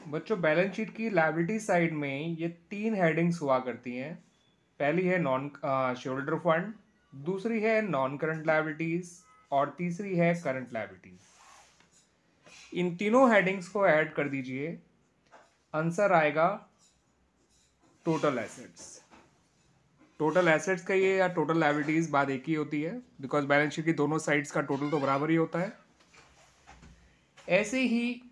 बच्चों balance sheet की liability side में ये 3 हेडिंग्स हुआ करती हैं। पहली है नॉन शेयरहोल्डर फंड, दूसरी है नॉन करंट लायबिलिटीज और तीसरी है करंट लायबिलिटीज। इन तीनों हेडिंग्स को ऐड कर दीजिए, आंसर आएगा टोटल एसेट्स। टोटल एसेट्स का ये या टोटल लायबिलिटीज बात एक ही होती है, बिकॉज बैलेंस शीट की दोनों साइड्स का टोटल तो बराबर ही होता है। ऐसे ही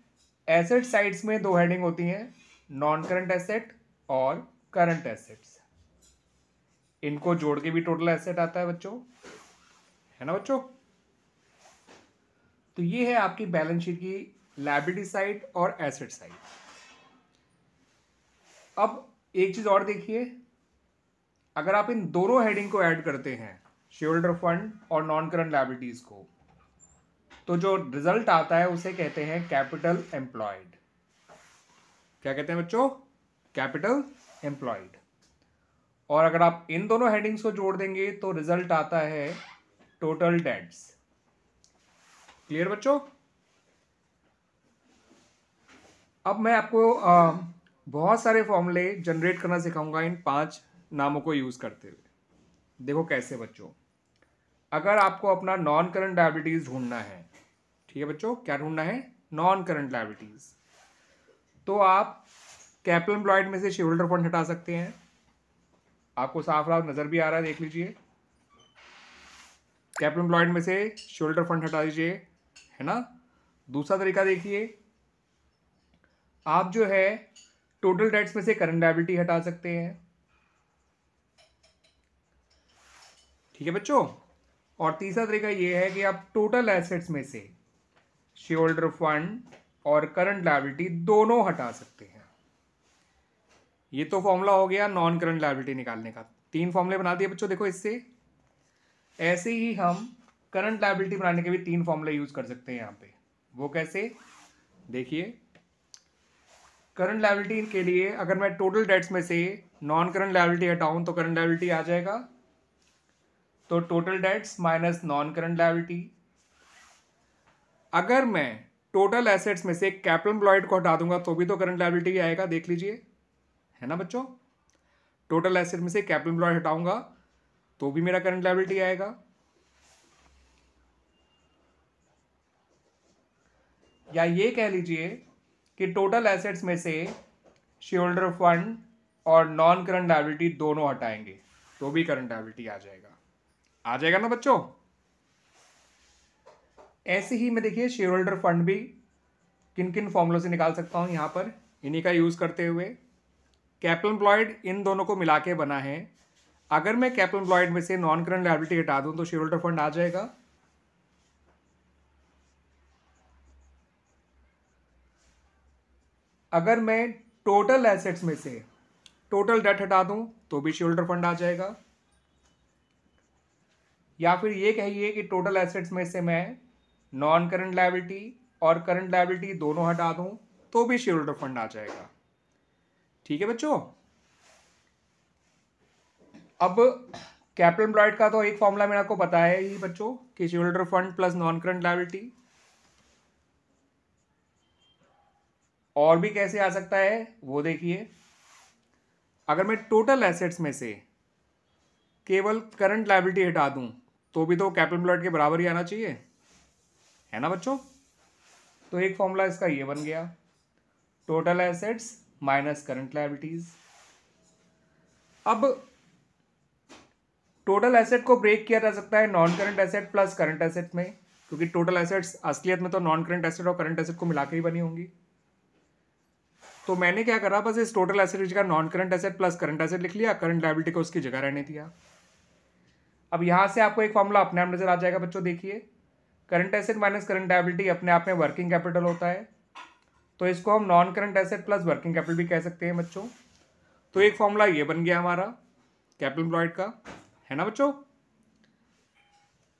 एसेट साइड्स में दो हेडिंग होती हैं, नॉन करंट एसेट और करंट एसेट्स। इनको जोड़ के भी टोटल एसेट आता है बच्चों, है ना बच्चों। तो ये है आपकी बैलेंस शीट की लायबिलिटी साइड और एसेट साइड। अब एक चीज और देखिए, अगर आप इन दोनों हेडिंग को ऐड करते हैं, शेयरहोल्डर फंड और नॉन करंट लायबिलिटीज को, तो जो रिजल्ट आता है उसे कहते हैं कैपिटल एम्प्लॉयड। क्या कहते हैं बच्चों? Capital employed. और अगर आप इन दोनों हेडिंग्स को जोड़ देंगे तो रिजल्ट आता है टोटल डेट्स। क्लियर बच्चों? अब मैं आपको बहुत सारे फॉर्मूले जनरेट करना सिखाऊंगा इन 5 नामों को यूज करते हुए। देखो कैसे बच्चों। अगर आपको अपना नॉन करंट लायबिलिटीज ढूंढना है, ठीक है बच्चों, क्या ढूंढना है? Non current liabilities. तो आप कैपिटल एम्प्लॉयड में से शेयरहोल्डर फंड हटा सकते हैं। आपको साफ साफ नजर भी आ रहा है, देख लीजिए। कैपिटल एम्प्लॉयड में से शेयरहोल्डर फंड हटा दीजिए, है ना। दूसरा तरीका देखिए, आप जो है टोटल डेट्स में से करंट लायबिलिटी हटा सकते हैं, ठीक है बच्चों। और तीसरा तरीका ये है कि आप टोटल एसेट्स में से शेयरहोल्डर फंड और करंट लायबिलिटी दोनों हटा सकते हैं। ये तो फॉर्मूला हो गया नॉन करंट लायबिलिटी निकालने का। 3 फॉर्मूले बना दिए बच्चों, देखो इससे। ऐसे ही हम करंट लायबिलिटी बनाने के भी 3 फॉर्मूले यूज कर सकते हैं यहाँ पे। वो कैसे? देखिए, करंट लायबिलिटी के लिए अगर मैं टोटल डेट्स में से नॉन करंट लायबिलिटी हटाऊं तो करंट लायबिलिटी आ जाएगा। तो total debts minus non current liability. अगर मैं टोटल एसेट्स में से कैपिटल एम्प्लॉयड को हटा दूंगा तो भी तो करंट लायबिलिटी आएगा, देख लीजिए, है ना बच्चों। टोटल एसेट में से कैपिटल एम्प्लॉयड हटाऊंगा तो भी मेरा करंट लायबिलिटी आएगा। या ये कह लीजिए कि टोटल एसेट्स में से शेयरहोल्डर फंड और नॉन करंट लायबिलिटी दोनों हटाएंगे तो भी करंट लायबिलिटी आ जाएगा ना बच्चों। ऐसे ही मैं देखिए शेयरहोल्डर फंड भी किन किन फॉर्मूलों से निकाल सकता हूं, यहां पर इन्हीं का यूज करते हुए। कैपिटल एम्प्लॉयड इन दोनों को मिला के बना है। अगर मैं कैपिटल एम्प्लॉयड में से नॉन करंट लायबिलिटी हटा दूं तो शेयरहोल्डर फंड आ जाएगा। अगर मैं टोटल एसेट्स में से टोटल डेट हटा दूं तो भी शेयरहोल्डर फंड आ जाएगा। या फिर ये कहिए कि टोटल एसेट्स में से मैं नॉन करंट लायबिलिटी और करंट लायबिलिटी दोनों हटा दूं तो भी शेयरहोल्डर फंड आ जाएगा। ठीक है बच्चों। अब कैपिटल एम्प्लॉयड का तो एक फॉर्मूला मेरे को पता है ही बच्चों कि shareholder fund plus non current liability. और भी कैसे आ सकता है वो देखिए। अगर मैं टोटल एसेट्स में से केवल करंट लायबिलिटी हटा दूं तो भी तो कैपिटल एम्प्लॉयड के बराबर ही आना चाहिए, है ना बच्चों। तो एक फॉर्मूला इसका ये बन गया, total assets minus current liabilities. अब टोटल एसेट को ब्रेक किया जा सकता है non current asset plus current asset में, क्योंकि टोटल एसेट्स असलियत में तो नॉन करंट एसेट और करंट एसेट को मिलाकर ही बनी होंगी। तो मैंने क्या करा, बस इस टोटल एसेट की जगह non current asset plus current asset लिख लिया, करंट लायबिलिटी को उसकी जगह रहने दिया। अब यहां से आपको एक फॉर्मूला अपने आप नजर आ जाएगा बच्चों, देखिए। Current asset minus current liability अपने आप में वर्किंग कैपिटल होता है, तो इसको हम non current asset plus working capital भी कह सकते हैं बच्चों। तो एक फॉर्मूला ये बन गया हमारा कैपिटल एम्प्लॉयड का, है ना बच्चों।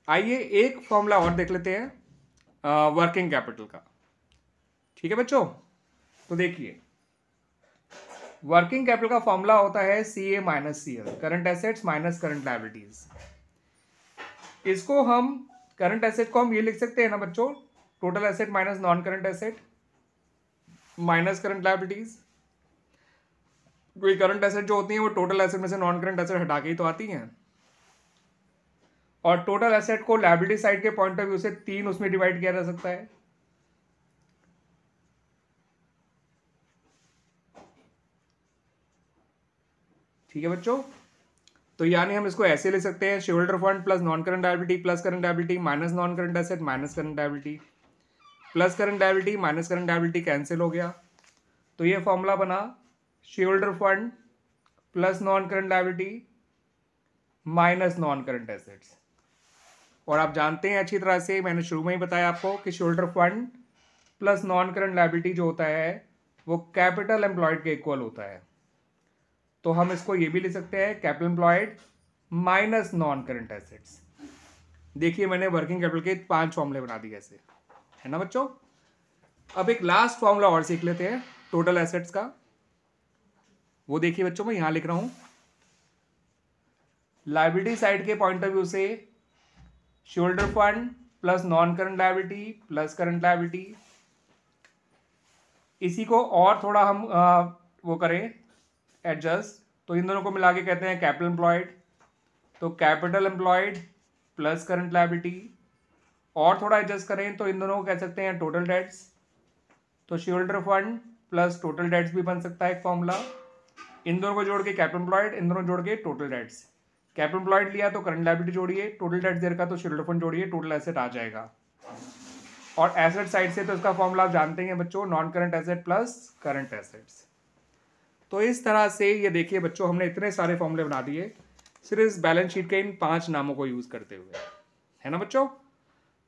आइए एक फॉर्मूला और देख लेते हैं वर्किंग कैपिटल का, ठीक है बच्चों। तो देखिए, वर्किंग कैपिटल का फॉर्मूला होता है CA minus CL, current assets minus current liabilities. इसको हम करंट एसेट को हम ये लिख सकते हैं ना बच्चों, total asset minus non current asset. Minus current liabilities. कोई करंट एसेट जो होती है वो टोटल एसेट में से नॉन करंट एसेट हटा के ही तो आती हैं। और टोटल एसेट को लायबिलिटी साइड के पॉइंट ऑफ व्यू से 3 उसमें डिवाइड किया जा सकता है। ठीक है बच्चों, तो यानी हम इसको ऐसे ले सकते हैं, share holder fund plus non current liability plus current liability minus non current asset minus current liability, plus current liability minus current liability cancel हो गया। तो ये फॉर्मूला बना share holder fund plus non current liability minus non current assets. और आप जानते हैं अच्छी तरह से, मैंने शुरू में ही बताया आपको कि share holder fund plus non current liability जो होता है वो कैपिटल एम्प्लॉयड के इक्वल होता है। तो हम इसको ये भी लिख सकते हैं capital employed minus non current assets. देखिए मैंने वर्किंग कैपिटल के 5 फॉर्मूले बना दिए ऐसे, है ना बच्चों। अब एक लास्ट फॉर्मूला और सीख लेते हैं टोटल एसेट्स का। वो देखिए बच्चों, मैं यहां लिख रहा हूं, लायबिलिटी साइड के पॉइंट ऑफ व्यू से share holder fund plus non current liability plus current liability, इसी को और थोड़ा हम वो करें एडजस्ट, तो इन दोनों को मिला के कहते हैं कैपिटल एम्प्लॉयड। तो capital employed plus current liability, और थोड़ा एडजस्ट करें तो इन दोनों को कह सकते हैं टोटल डेट्स। तो share holder fund plus total debts भी बन सकता है एक फॉर्मूला। इन दोनों को जोड़ के कैपिटल एम्प्लॉयड, इन दोनों जोड़ के टोटल डेट्स। कैपिटल एम्प्लॉयड लिया तो करंट लायबिलिटी जोड़िए, टोटल डेट्स दे रखा तो शेयर होल्डर फंड जोड़िए, टोटल एसेट आ जाएगा। और एसेट साइड से तो इसका फॉर्मूला आप जानते हैं बच्चों, non current asset plus current assets. तो इस तरह से ये देखिए बच्चों, हमने इतने सारे फॉर्मूले बना दिए सिर्फ इस बैलेंस शीट के इन 5 नामों को यूज करते हुए, है ना बच्चों।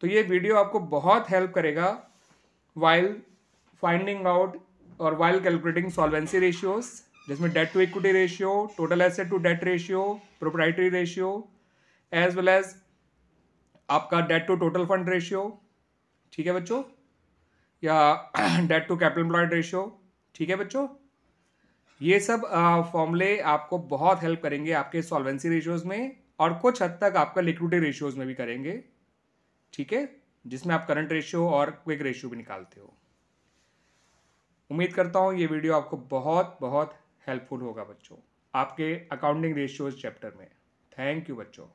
तो ये वीडियो आपको बहुत हेल्प करेगा वाइल फाइंडिंग आउट और वाइल कैलकुलेटिंग सॉल्वेंसी रेशियोज, जिसमें debt to equity ratio, total asset to debt ratio, proprietary ratio, as well as आपका debt to total fund ratio, ठीक है बच्चों, या debt to capital employed ratio, ठीक है बच्चों। ये सब फॉर्मूले आपको बहुत हेल्प करेंगे आपके सॉल्वेंसी रेशियोज में, और कुछ हद तक आपका लिक्विडिटी रेशियोज में भी करेंगे, ठीक है, जिसमें आप करंट रेशियो और क्विक रेशियो भी निकालते हो। उम्मीद करता हूँ ये वीडियो आपको बहुत बहुत हेल्पफुल होगा बच्चों आपके अकाउंटिंग रेशियोज चैप्टर में। थैंक यू बच्चों।